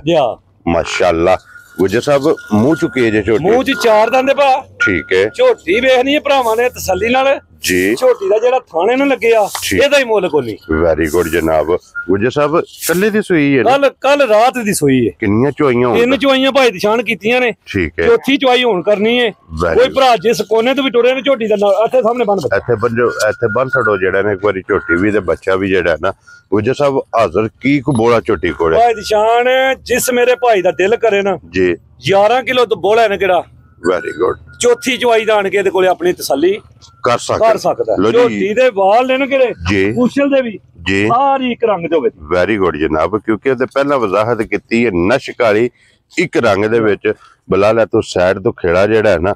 ਮਾਸ਼ਾਅੱਲਾ। ਗੁਜਰ ਸਾਹਿਬ ਮੂੰਹ ਚੁੱਕੇ ਜੇ ਝੋਟੀ ਮੂੰਹ ਚ 4 ਦੰਦ ਭਾ। ਠੀਕ ਹੈ। ਝੋਟੀ ਵੇਖਣੀ ਹੈ ਭਰਾਵਾਂ ਨੇ ਤਸੱਲੀ ਨਾਲ ਜੀ। ਝੋਟੀ ਦਾ ਜਿਹੜਾ ਥਾਣੇ ਨੂੰ ਲੱਗਿਆ ਇਹਦਾ ਹੀ ਮੁੱਲ ਕੋਈ ਨਹੀਂ। ਵੈਰੀ ਗੁੱਡ ਜਨਾਬ। ਗੁਜਰ ਸਾਹਿਬ ਕੱਲੇ ਦੀ ਸੂਈ ਹੈ ਕੱਲ ਰਾਤ ਦੀ ਸੂਈ ਹੈ। ਕਿੰਨੀਆਂ ਚੁਆਈਆਂ? 3 ਚੁਆਈਆਂ ਭਾਈ ਨਿਸ਼ਾਨ ਕੀਤੀਆਂ ਨੇ। ਠੀਕ ਹੈ। ਚੌਥੀ ਚੁਆਈ ਹੁਣ ਕਰਨੀ ਹੈ। ਕੋਈ ਭਰਾ ਜਿਸ ਕੋਨੇ ਤੋਂ ਵੀ ਟੁਰੇ ਨੇ ਝੋਟੀ ਦਾ ਇੱਥੇ ਸਾਹਮਣੇ ਇੱਥੇ ਬੰਨ ਛੱਡੋ ਜਿਹੜਾ ਨੇ ਇੱਕ ਵਾਰੀ ਝੋਟੀ ਵੀ ਤੇ ਬੱਚਾ ਵੀ ਜਿਹੜਾ ਨਾ। ਗੁਜਰ ਸਾਹਿਬ ਹਾਜ਼ਰ ਕੀ ਕੋ ਬੋਲਾ ਝੋਟੀ ਕੋਲ ਭਾਈ ਨਿਸ਼ਾਨ ਜਿਸ ਮੇਰੇ ਭਾਈ ਦਾ ਦਿਲ ਕਰੇ ਨਾ ਜੀ 11 ਕਿਲੋ ਤੋਂ ਬੋਲਾ ਨੇ ਕਿਹੜਾ। Very good. ਚੌਥੀ ਚੁਆਈ ਦਾ ਆਣ ਕੇ ਇਹਦੇ ਕੋਲੇ ਆਪਣੀ ਤਸੱਲੀ ਕਰ ਸਕਦਾ। ਝੋਟੀ ਦੇ ਵਾਲ ਨੇ ਕਿਹੜੇ ਪੂਛਲ ਦੇ ਵੀ ਜੀ ਸਾਰੀ ਇੱਕ ਰੰਗ ਦੇ ਹੋਵੇ। ਵੈਰੀ ਗੁੱਡ ਜਨਾਬ। ਕਿਉਂਕਿ ਉਹਦੇ ਪਹਿਲਾਂ ਵਜ਼ਾਹਤ ਕੀਤੀ ਹੈ ਨਸ਼ ਕਾਲੀ ਇੱਕ ਰੰਗ ਦੇ ਵਿੱਚ ਬੁਲਾ ਲੈ ਤੂੰ ਸਾਈਡ ਤੋਂ ਖੇੜਾ ਜਿਹੜਾ ਹੈ ਨਾ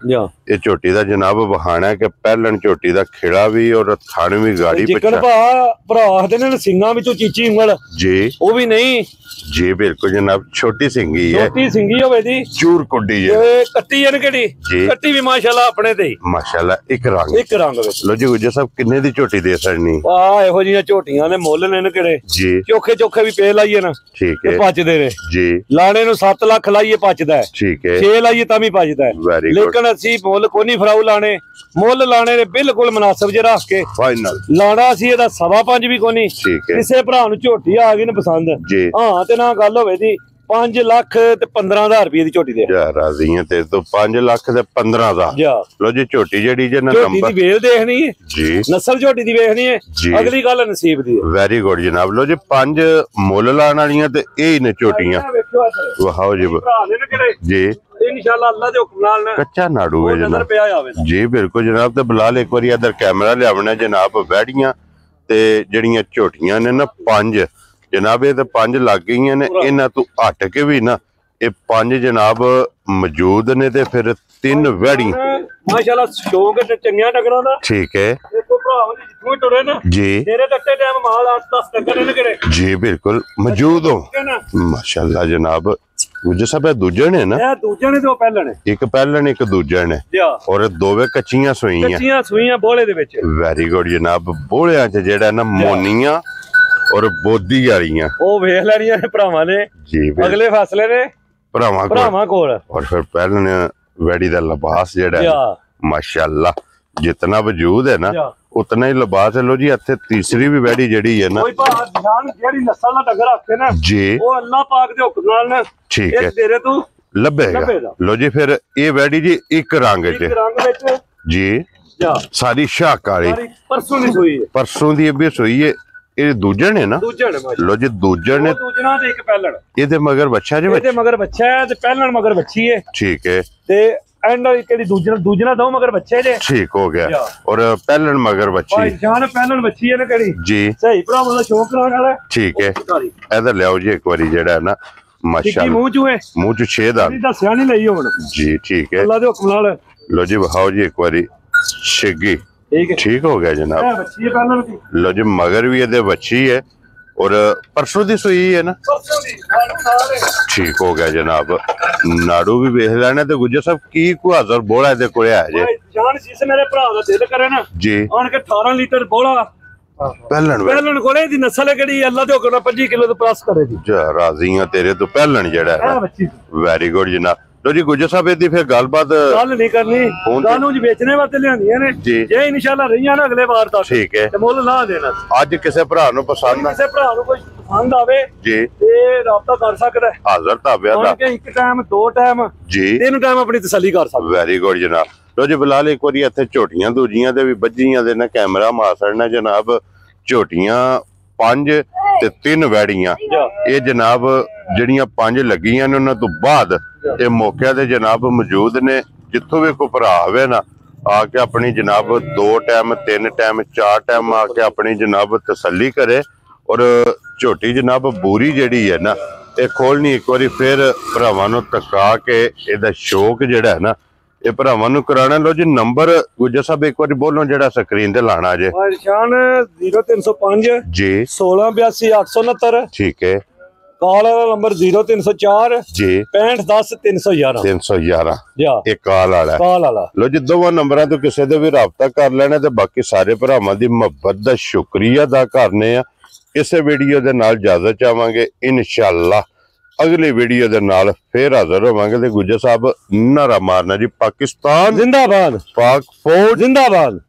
ਇਹ ਝੋਟੀ ਦਾ ਜਨਾਬ ਵਹਾਣਾ ਕਿ ਪਹਿਲਣ ਝੋਟੀ ਦਾ ਖੇੜਾ ਵੀ ਔਰ ਥਣ ਵੀ ਗਾੜੀ ਜਿੱਕਣ ਭਰਾ ਆਖਦੇ ਨੇ ਸਿੰਘਾਂ ਵਿੱਚੋਂ ਚੀਚੀ ਉਂਗਲ ਜੀ ਉਹ ਵੀ ਨਹੀਂ ਜੀ ਬਿਲਕੁਲ ਜਨਾਬ ਛੋਟੀ ਸਿੰਘੀ ਹੈ ਛੋਟੀ ਸਿੰਘੀ ਹੋਵੇ ਜੀ ਚੂਰ ਕੁੱਡੀ ਹੈ ਕੱਟੀ ਹੈ ਕਿਹੜੀ ਕੱਟੀ ਵੀ ਮਾਸ਼ਾਅੱਲਾ ਆਪਣੇ ਤੇ ਮਾਸ਼ਾਅੱਲਾ ਇੱਕ ਰੰਗ ਵਿੱਚ ਲੋ ਜੀ ਗੁੱਜਰ ਸਾਹਿਬ ਕਿੰਨੇ ਦੀ ਝੋਟੀ ਦੇ ਸਕਣੀ ਇਹੋ ਜਿਹੀਆਂ ਝੋਟੀਆਂ ਨੇ ਮੁੱਲ ਨੇ ਕਿਹੜੇ ਜੀ ਚੋਖੇ ਵੀ ਪੇ ਲਾਈਏ ਨਾ ਠੀਕ ਹੈ ਪਚਦੇ ਨੇ ਜੀ ਲਾਣੇ ਨੂੰ 7 ਲੱਖ ਲਾਈਏ ਪਚਦਾ ਹੈ ਠੀਕ ਹੈ 6 ਲਾਈਏ ਤਾਂ ਵੀ ਪਚਦਾ ਹੈ ਲੇਕਿਨ ਅਸੀਂ ਮੁੱਲ ਕੋਈ ਨਹੀਂ ਫਰਾਉ ਲਾਣੇ ਮੁੱਲ ਲਾਣੇ ਨੇ ਬਿਲਕੁਲ ਮੁਨਾਸਬ ਜੇ ਰੱਖ ਕੇ ਫਾਈਨਲ ਲਾਣਾ ਸੀ ਇਹਦਾ 5.5 ਵੀ ਕੋਈ ਨਹੀਂ ਕਿਸੇ ਭਰਾ ਨੂੰ ਝੋਟੀ ਆ ਗਈ ਨਾ ਪਸੰਦ ਹਾਂ ਤੇ ਨਾ ਗੱਲ ਹੋਵੇ ਜੀ 5 ਲੱਖ ਤੇ 15,000 ਰੁਪਏ ਦੀ ਝੋਟੀ ਦੇ ਯਾਰ ਰਾਜ਼ੀਆਂ ਤੇ ਤੋਂ 5 ਲੱਖ ਤੇ 15,000 ਲੋ ਜੀ ਝੋਟੀ ਜਿਹੜੀ ਜੇ ਨਾ ਨੰਬਰ ਝੋਟੀ ਦੀ ਵੇਲ ਦੇਖਣੀ ਹੈ ਜੀ ਨਸਲ ਝੋਟੀ ਦੀ ਵੇਖਣੀ ਹੈ ਅਗਲੀ ਗੱਲ ਨਸੀਬ ਦੀ ਹੈ ਵੈਰੀ ਗੁੱਡ ਜਨਾਬ ਲੋ ਜੀ 5 ਮੁੱਲ ਲਾਣ ਵਾਲੀਆਂ ਤੇ ਇਹ ਨੇ ਝੋਟੀਆਂ ਵਾਹੋ ਜੀ ਜੀ इंशाल्लाह अल्लाह दे हुक्म नाल ना कच्चा नाड़ू है जनाब जी बिल्कुल जनाब ते बिलाल एक बार इधर कैमरा लियावना जनाब वैड़ियां ते जड़ियां झोटियां ने ना 5 जनाब ये ते 5 लग गई ने इन्हां तों हट के भी ना ये 5 जनाब मौजूद ने ते फिर 3 वैड़ी माशाल्लाह शौक ते चंगियां टकरां दा ठीक है देखो भरावां दी जित्थों टुरे ना जी तेरे टट्टे टाइम माल 8-10 टक्कर ने किड़े जी बिल्कुल मौजूद हो माशाल्लाह जनाब गुज्जर साहब दूजे ने ना दूजे ने तो पहले ने एक पहले ने एक दूजे ने और दोवे कच्चियां सूईयां बोले दे विच वेरी गुड जनाब बोलियां च जेड़ा ना मोनियां और बोधी वालियां ओ वेख लेणियां ने भरावां ने जी अगले फैसले ने भरावां कोल और फिर पहले ने वैड़ी दा लिबास जेड़ा माशाल्लाह जितना वजूद है ना उतना ही लिबास है लो जी इत्थे तीसरी भी वैड़ी जेड़ी है ना कोई भान जेड़ी नस्ल दा डंगर आखे ना जी ओ अल्लाह पाक दे हुक्म नाल ना ठीक है तेरे तू लभेगा लो जी फिर ये वैड़ी जी एक रंग विच जी सारी शाह काली परसों दी भी सोई है ये दूजन है ना लो जी दूजन है दूजना ते एक पहलन ਇਹਦੇ ਮਗਰ ਬੱਚਾ ਜੀ ਇਹਦੇ ਮਗਰ ਬੱਚਾ ਹੈ ਤੇ ਪਹਿਲਣ ਮਗਰ ਬੱਚੀ ਹੈ ਠੀਕ ਹੈ ਤੇ एंड केड़ी दूजना दो मगर बच्चे जे ठीक हो गया और पहलन मगर बच्ची भाई जान पहलन बच्ची है ना केड़ी जी सही भरा मतलब शौक कराने वाला ठीक है इधर ले आओ जी एक बारी जेड़ा है ना माशाल्लाह मुंह चू 6 दांत दसया नहीं लई हुन जी ठीक है अल्लाह दे हुक्म नाल लो जी बहाओ जी एक बारी शिगी ठीक हो गया जनाब बच्ची है पहलन की लो जी मगर भी ये बच्ची है और परसों दी सुई है ना ठीक हो गया जनाब नाड़ू भी वेख लेना ते गुज्जर साहब की को हाजर बोला दे कोले आ जे जान जिस मेरे भरा दा दिल करे ना जी आन के 18 लीटर बोला पहलन कोले दी नस्ल केड़ी अल्लाह दे हुक्म 25 किलो तो प्लस करे दी जा राजीयां तेरे तो पहलन जेड़ा है वेरी गुड जनाब लो जी गुज्जर साहब इदी फिर गलबात गल नहीं करनी गानू जी बेचने वास्ते लियांदियां ने जे इंशाल्लाह रहियां ना अगले बार तक ठीक है ते मुੱਲ ला देना ਅੱਜ ਕਿਸੇ ਭਰਾ ਨੂੰ ਪਸੰਦ ਕਿਸੇ ਭਰਾ ਨੂੰ ਕੋਈ ਪਸੰਦ ਆਵੇ ਜੀ ਤੇ ਰਾਬਤਾ ਕਰ ਸਕਦਾ ਹੈ ਹਾਜ਼ਰ ਤਾਬਿਆ ਦਾ ਕਿ ਇੱਕ ਟਾਈਮ ਦੋ ਟਾਈਮ ਜੀ ਤਿੰਨ ਟਾਈਮ ਆਪਣੀ ਤਸੱਲੀ ਕਰ ਸਕਦਾ ਵੈਰੀ ਗੁੱਡ ਜਨਾਬ ਲੋ ਜੀ ਬਿਲਾਲ ਇੱਕ ਵਾਰੀ ਇੱਥੇ ਝੋਟੀਆਂ ਦੂਜੀਆਂ ਤੇ ਵੀ ਵੱਜੀਆਂ ਦੇ ਨਾ ਕੈਮਰਾ ਮਾਰ ਛੜਨਾ ਜਨਾਬ ਝੋਟੀਆਂ 5 ਤੇ 3 ਵੈੜੀਆਂ ਇਹ ਜਨਾਬ ਜਿਹੜੀਆਂ 5 ਲੱਗੀਆਂ ਨੇ ਉਹਨਾਂ ਤੋਂ ਬਾਅਦ ਇਹ ਮੌਕਿਆਂ ਤੇ ਜਨਾਬ ਮੌਜੂਦ ਨੇ ਜਿੱਥੋਂ ਵੀ ਕੋਈ ਭਰਾ ਹੋਵੇ ਨਾ ਆ ਕੇ ਆਪਣੀ ਜਨਾਬ 2 ਟਾਈਮ 3 ਟਾਈਮ 4 ਟਾਈਮ ਆ ਕੇ ਆਪਣੀ ਜਨਾਬ ਤਸੱਲੀ ਕਰੇ ਔਰ ਝੋਟੀ ਜਨਾਬ ਬੂਰੀ ਜਿਹੜੀ ਹੈ ਨਾ ਇਹ ਖੋਲਣੀ ਇੱਕ ਵਾਰੀ ਫਿਰ ਭਰਾਵਾਂ ਨੂੰ ਤਕਾ ਕੇ ਇਹਦਾ ਸ਼ੌਕ ਜਿਹੜਾ ਹੈ ਨਾ ਇਹ ਭਰਾਵਾਂ ਨੂੰ ਕਰਾਣਾ ਲੋ ਜੀ ਨੰਬਰ ਗੁੱਜਰ ਸਾਹਿਬ ਇੱਕ ਵਾਰੀ ਬੋਲੋ ਜਿਹੜਾ ਸਕਰੀਨ ਤੇ ਲਾਣਾ ਜੇ ਨਿਸ਼ਾਨ 0305 ਜੀ 1682 ਠੀਕ ਹੈ ਕਾਲ ਵਾਲਾ ਨੰਬਰ 0304 ਜੀ 6510 ਇਹ ਕਾਲ ਵਾਲਾ ਲੋ ਜੀ ਦੋਵਾਂ ਨੰਬਰਾਂ ਤੋਂ ਕਿਸੇ ਦੇ ਵੀ ਰਾਬਤਾ ਕਰ ਲੈਣਾ ਤੇ ਬਾਕੀ ਸਾਰੇ ਭਰਾਵਾਂ ਦੀ ਮੁਹੱਬਤ ਦਾ ਸ਼ੁਕਰੀਆ ਅਦਾ ਕਰਨੇ ਆ ਇਸੇ ਵੀਡੀਓ ਦੇ ਨਾਲ ਇਜਾਜ਼ਤ ਚਾਹਾਂਗੇ ਇਨਸ਼ਾਅੱਲਾ अगली वीडियो दे नाल फिर हाजिर होवांगे ते गुज्जर साहब नारा मारना जी पाकिस्तान जिंदाबाद पाक फौज जिंदाबाद।